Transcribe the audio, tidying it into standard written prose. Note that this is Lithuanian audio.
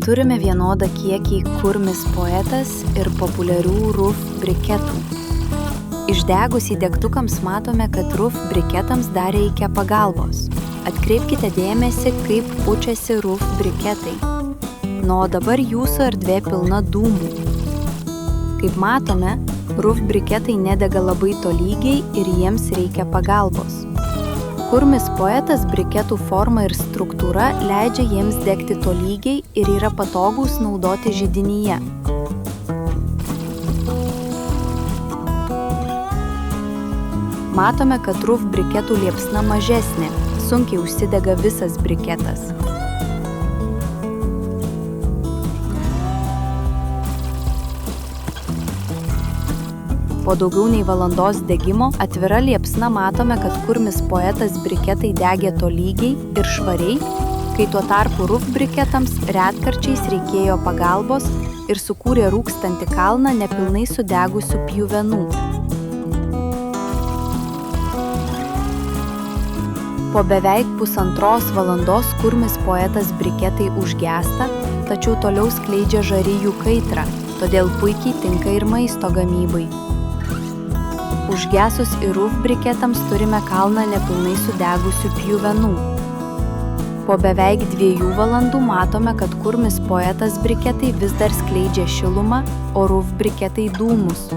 Turime vienodą kiekį kurmis poetas ir populiarių rūf briketų. Išdegusį degtukams matome, kad rūf briketams dar reikia pagalbos. Atkreipkite dėmesį, kaip pučiasi rūf briketai. O dabar jūsų erdvė pilna dūmų. Kaip matome, rūf briketai nedega labai tolygiai ir jiems reikia pagalbos. Kurmis poetas briketų forma ir struktūra leidžia jiems degti tolygiai ir yra patogūs naudoti židinyje. Matome, kad rūf briketų liepsna mažesnė, sunkiai užsidega visas briketas. Po daugiau nei valandos degimo atvira liepsna matome, kad kurmis poetas briketai degė tolygiai ir švariai, kai tuo tarpu rūf briketams retkarčiais reikėjo pagalbos ir sukūrė rūkstantį kalną nepilnai sudegusių pjuvenų. Po beveik 1,5 valandos kurmis poetas briketai užgęsta, tačiau toliau skleidžia žarijų kaitrą, todėl puikiai tinka ir maisto gamybai. Užgesus ir rūf briketams turime kalną nepilnai sudegusių pjuvenų. Po beveik 2 valandų matome, kad kurmis poetas briketai vis dar skleidžia šilumą, o rūf briketai dūmus.